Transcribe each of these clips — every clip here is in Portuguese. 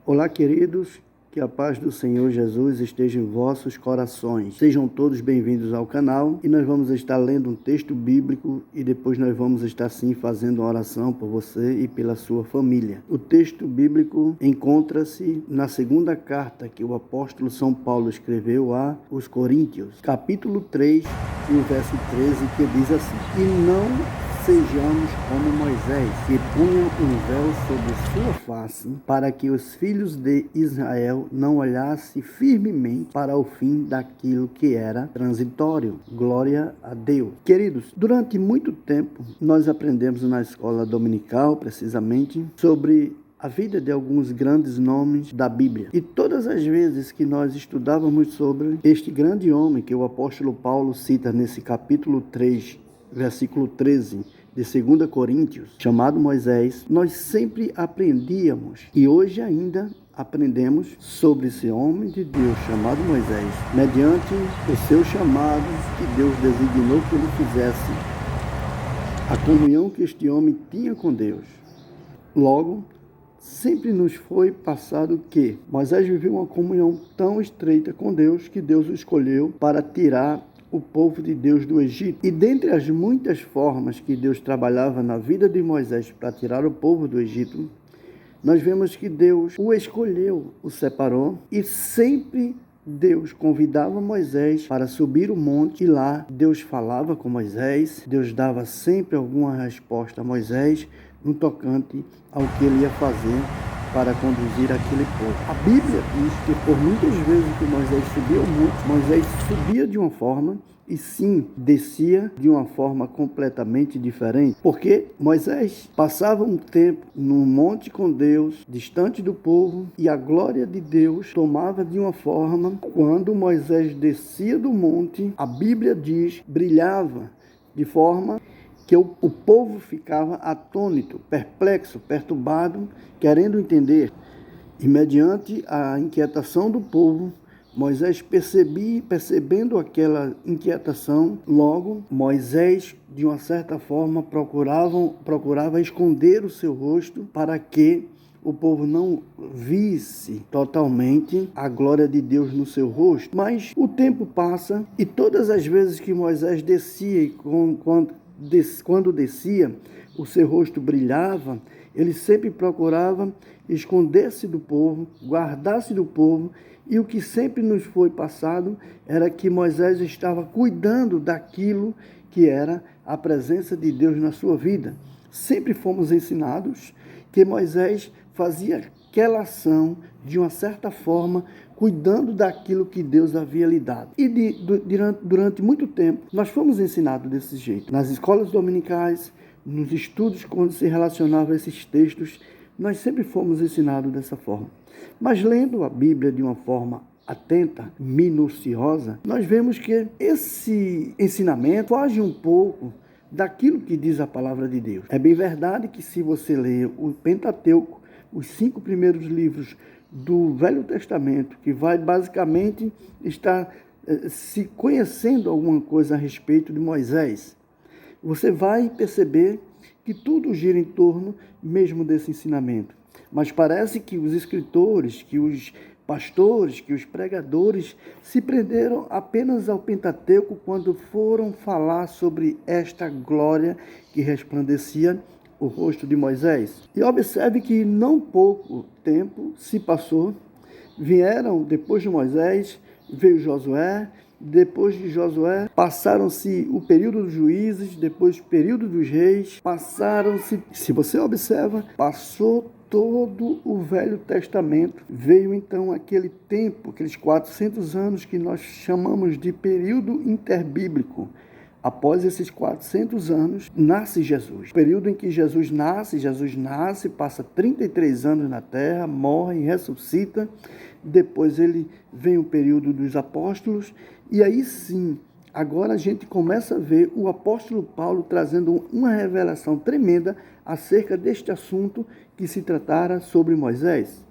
Olá, queridos, que a paz do Senhor Jesus esteja em vossos corações. Sejam todos bem-vindos ao canal e nós vamos estar lendo um texto bíblico e depois nós vamos estar sim fazendo uma oração por você e pela sua família. O texto bíblico encontra-se na segunda carta que o apóstolo São Paulo escreveu aos Coríntios, capítulo 3 e o verso 13, que diz assim: E não sejamos como Moisés, que punha um véu sobre sua face, para que os filhos de Israel não olhassem firmemente para o fim daquilo que era transitório. Glória a Deus. Queridos, durante muito tempo, nós aprendemos na escola dominical, precisamente, sobre a vida de alguns grandes nomes da Bíblia. E todas as vezes que nós estudávamos sobre este grande homem que o apóstolo Paulo cita nesse capítulo 3, versículo 13, de 2 Coríntios, chamado Moisés, nós sempre aprendíamos, e hoje ainda aprendemos sobre esse homem de Deus chamado Moisés, mediante os seus chamados que Deus designou que ele fizesse, a comunhão que este homem tinha com Deus. Logo, sempre nos foi passado que Moisés viveu uma comunhão tão estreita com Deus que Deus o escolheu para tirar o povo de Deus do Egito. E dentre as muitas formas que Deus trabalhava na vida de Moisés para tirar o povo do Egito, nós vemos que Deus o escolheu, o separou, e sempre Deus convidava Moisés para subir o monte, e lá Deus falava com Moisés, Deus dava sempre alguma resposta a Moisés no tocante ao que ele ia fazer para conduzir aquele povo. A Bíblia diz que por muitas vezes que Moisés subia ao monte, Moisés subia de uma forma e sim descia de uma forma completamente diferente, porque Moisés passava um tempo num monte com Deus, distante do povo, e a glória de Deus tomava de uma forma. Quando Moisés descia do monte, a Bíblia diz, brilhava de forma que o povo ficava atônito, perplexo, perturbado, querendo entender. E mediante a inquietação do povo, Moisés percebendo aquela inquietação, logo Moisés, de uma certa forma, procurava esconder o seu rosto para que o povo não visse totalmente a glória de Deus no seu rosto. Mas o tempo passa e todas as vezes que Moisés descia, quando descia, o seu rosto brilhava, ele sempre procurava esconder-se do povo, guardar-se do povo, e o que sempre nos foi passado era que Moisés estava cuidando daquilo que era a presença de Deus na sua vida. Sempre fomos ensinados que Moisés fazia aquela ação de uma certa forma, cuidando daquilo que Deus havia lhe dado. E durante muito tempo, nós fomos ensinados desse jeito. Nas escolas dominicais, nos estudos, quando se relacionava a esses textos, nós sempre fomos ensinados dessa forma. Mas lendo a Bíblia de uma forma atenta, minuciosa, nós vemos que esse ensinamento foge um pouco daquilo que diz a palavra de Deus. É bem verdade que se você ler o Pentateuco, os 5 primeiros livros do Velho Testamento, que vai basicamente estar se conhecendo alguma coisa a respeito de Moisés, você vai perceber que tudo gira em torno mesmo desse ensinamento. Mas parece que os escritores, que os pastores, que os pregadores se prenderam apenas ao Pentateuco quando foram falar sobre esta glória que resplandecia o rosto de Moisés. E observe que não pouco tempo se passou, vieram depois de Moisés, veio Josué, depois de Josué passaram-se o período dos juízes, depois o período dos reis, passaram-se, se você observa, passou todo o Velho Testamento. Veio então aquele tempo, aqueles 400 anos que nós chamamos de período interbíblico. Após esses 400 anos, nasce Jesus. O período em que Jesus nasce, passa 33 anos na terra, morre, ressuscita. Depois ele vem o período dos apóstolos. E aí sim, agora a gente começa a ver o apóstolo Paulo trazendo uma revelação tremenda acerca deste assunto que se tratara sobre Moisés.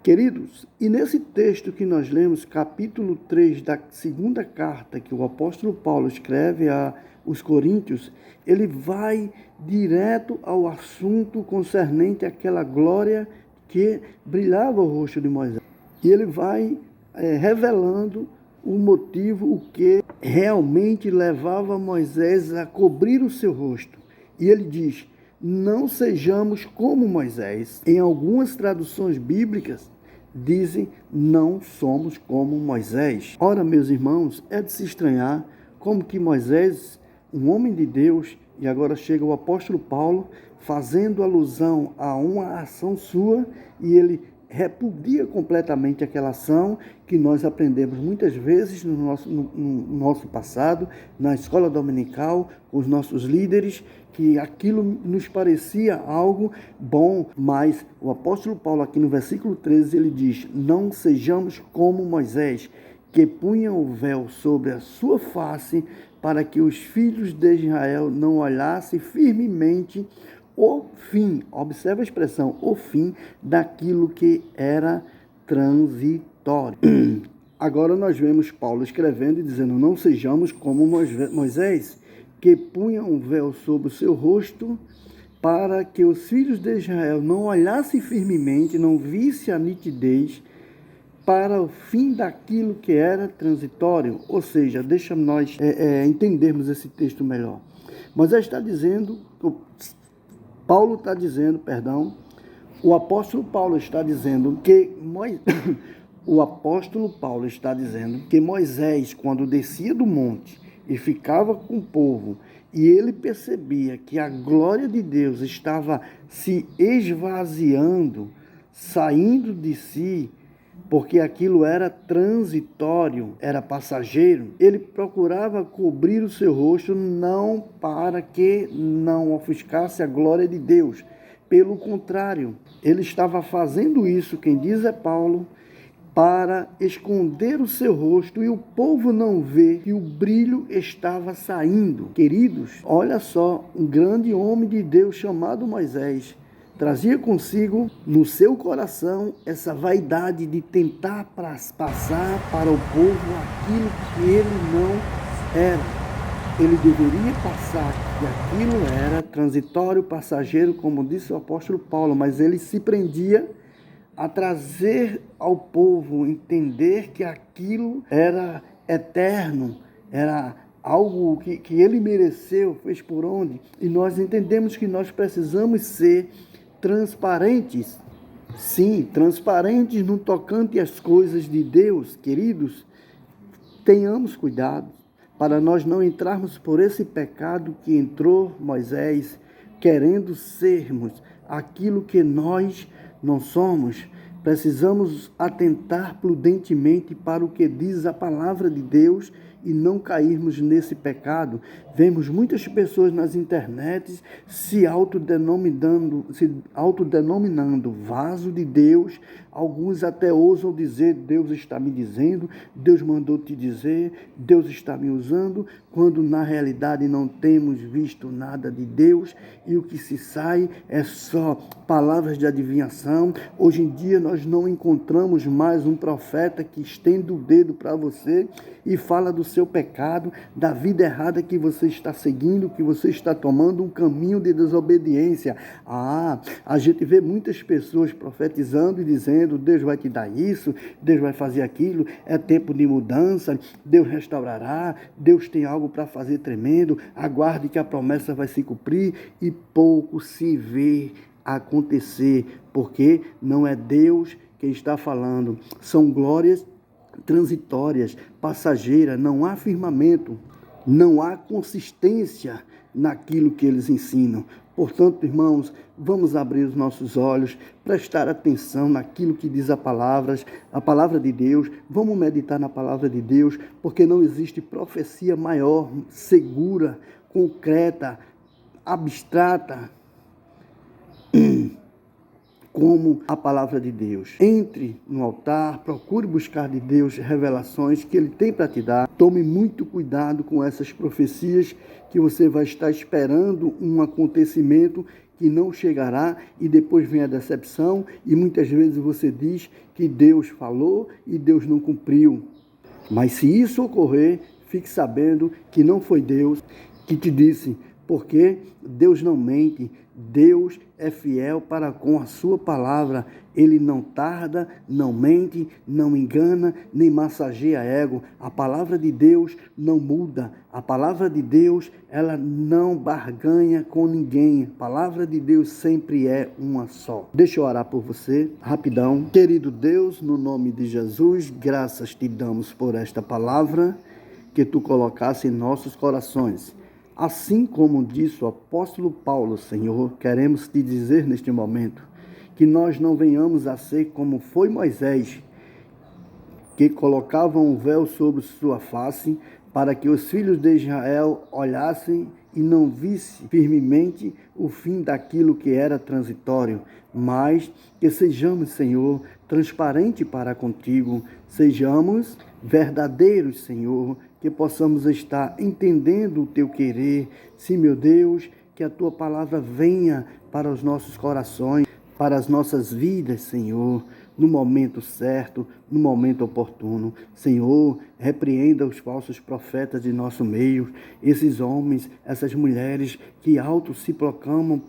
Queridos, e nesse texto que nós lemos, capítulo 3 da segunda carta que o apóstolo Paulo escreve aos Coríntios, ele vai direto ao assunto concernente àquela glória que brilhava o rosto de Moisés. E ele vai revelando o motivo, o que realmente levava Moisés a cobrir o seu rosto. E ele diz: não sejamos como Moisés. Em algumas traduções bíblicas, dizem: não somos como Moisés. Ora, meus irmãos, é de se estranhar como que Moisés, um homem de Deus, e agora chega o apóstolo Paulo, fazendo alusão a uma ação sua, e ele repudia completamente aquela ação que nós aprendemos muitas vezes no nosso passado, na escola dominical, com os nossos líderes, que aquilo nos parecia algo bom, mas o apóstolo Paulo aqui no versículo 13, ele diz: não sejamos como Moisés, que punha o véu sobre a sua face, para que os filhos de Israel não olhassem firmemente o fim, observa a expressão, o fim daquilo que era transitório. Agora nós vemos Paulo escrevendo e dizendo: não sejamos como Moisés, que punha um véu sobre o seu rosto, para que os filhos de Israel não olhassem firmemente, não vissem a nitidez, para o fim daquilo que era transitório. Ou seja, deixa nós entendermos esse texto melhor. Moisés está dizendo, Paulo está dizendo, o apóstolo Paulo está dizendo que o apóstolo Paulo está dizendo que Moisés, quando descia do monte e ficava com o povo, e ele percebia que a glória de Deus estava se esvaziando, saindo de si, porque aquilo era transitório, era passageiro, ele procurava cobrir o seu rosto, não para que não ofuscasse a glória de Deus. Pelo contrário, ele estava fazendo isso, quem diz é Paulo, para esconder o seu rosto e o povo não ver que o brilho estava saindo. Queridos, olha só, um grande homem de Deus chamado Moisés trazia consigo no seu coração essa vaidade de tentar passar para o povo aquilo que ele não era. Ele deveria passar que aquilo era transitório, passageiro, como disse o apóstolo Paulo, mas ele se prendia a trazer ao povo entender que aquilo era eterno, era algo que ele mereceu, fez por onde. E nós entendemos que nós precisamos ser transparentes. Sim, transparentes no tocante às coisas de Deus. Queridos, tenhamos cuidado para nós não entrarmos por esse pecado que entrou Moisés, querendo sermos aquilo que nós não somos. Precisamos atentar prudentemente para o que diz a palavra de Deus e não cairmos nesse pecado. Vemos muitas pessoas nas internets se autodenominando vaso de Deus. Alguns até ousam dizer: Deus está me dizendo, Deus mandou te dizer, Deus está me usando, quando na realidade não temos visto nada de Deus e o que se sai é só palavras de adivinhação. Hoje em dia nós não encontramos mais um profeta que estenda o dedo para você e fala do seu pecado, da vida errada que você está seguindo, que você está tomando um caminho de desobediência. A gente vê muitas pessoas profetizando e dizendo: Deus vai te dar isso, Deus vai fazer aquilo, é tempo de mudança, Deus restaurará, Deus tem algo para fazer tremendo, aguarde que a promessa vai se cumprir, e pouco se vê acontecer, porque não é Deus quem está falando, são glórias transitórias, passageiras, não há firmamento, não há consistência naquilo que eles ensinam. Portanto, irmãos, vamos abrir os nossos olhos, prestar atenção naquilo que diz a palavra de Deus, vamos meditar na palavra de Deus, porque não existe profecia maior, segura, concreta, abstrata, como a palavra de Deus. Entre no altar, procure buscar de Deus revelações que Ele tem para te dar. Tome muito cuidado com essas profecias que você vai estar esperando um acontecimento que não chegará e depois vem a decepção e muitas vezes você diz que Deus falou e Deus não cumpriu. Mas se isso ocorrer, fique sabendo que não foi Deus que te disse: porque Deus não mente, Deus é fiel para com a sua palavra. Ele não tarda, não mente, não engana, nem massageia ego. A palavra de Deus não muda. A palavra de Deus, ela não barganha com ninguém. A palavra de Deus sempre é uma só. Deixa eu orar por você, rapidão. Querido Deus, no nome de Jesus, graças te damos por esta palavra que tu colocasse em nossos corações. Assim como disse o apóstolo Paulo, Senhor, queremos te dizer neste momento que nós não venhamos a ser como foi Moisés, que colocava um véu sobre sua face para que os filhos de Israel olhassem e não vissem firmemente o fim daquilo que era transitório, mas que sejamos, Senhor, transparentes para contigo, sejamos verdadeiros, Senhor, que possamos estar entendendo o teu querer. Sim, meu Deus, que a tua palavra venha para os nossos corações, para as nossas vidas, Senhor, no momento certo, no momento oportuno. Senhor, repreenda os falsos profetas de nosso meio, esses homens, essas mulheres que se proclamam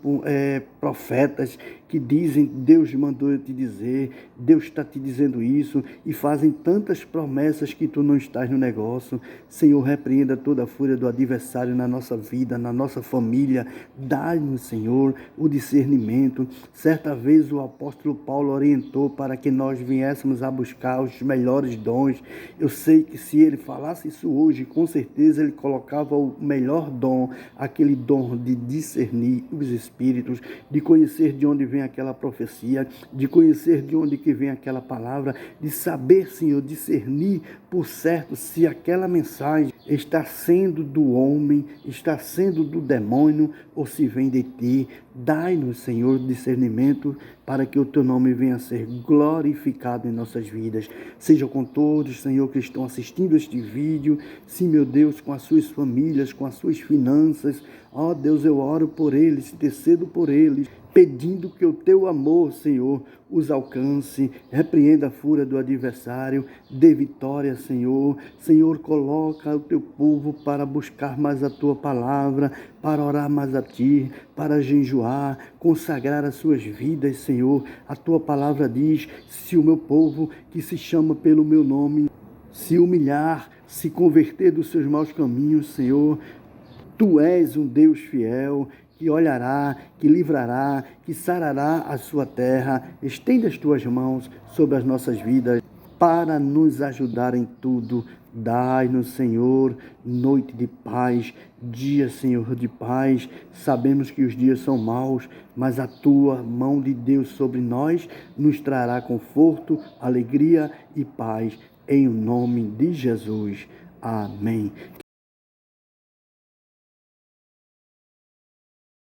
profetas, que dizem, Deus mandou eu te dizer, Deus está te dizendo isso, e fazem tantas promessas que tu não estás no negócio. Senhor, repreenda toda a fúria do adversário na nossa vida, na nossa família. Dá-nos, Senhor, o discernimento. Certa vez o apóstolo Paulo orientou para que nós viéssemos a buscar os melhores dons. Eu sei que se ele falasse isso hoje, com certeza ele colocava o melhor dom, aquele dom de discernir os espíritos, de conhecer de onde vem aquela profecia, de conhecer de onde que vem aquela palavra, de saber, Senhor, discernir por certo se aquela mensagem está sendo do homem, está sendo do demônio ou se vem de ti. Dai-nos, Senhor, discernimento para que o teu nome venha a ser glorificado em nossas vidas. Seja com todos, Senhor, que estão assistindo este vídeo. Sim, meu Deus, com as suas famílias, com as suas finanças. Ó Deus, eu oro por eles, intercedo por eles, pedindo que o teu amor, Senhor, os alcance, repreenda a fúria do adversário, dê vitória, Senhor. Senhor, coloca o teu povo para buscar mais a tua palavra, para orar mais a ti, para jejuar, consagrar as suas vidas, Senhor. A tua palavra diz, se o meu povo, que se chama pelo meu nome, se humilhar, se converter dos seus maus caminhos, Senhor, tu és um Deus fiel, que olhará, que livrará, que sarará a sua terra. Estende as tuas mãos sobre as nossas vidas para nos ajudar em tudo. Dai-nos, Senhor, noite de paz, dia, Senhor, de paz. Sabemos que os dias são maus, mas a tua mão de Deus sobre nós nos trará conforto, alegria e paz. Em nome de Jesus. Amém.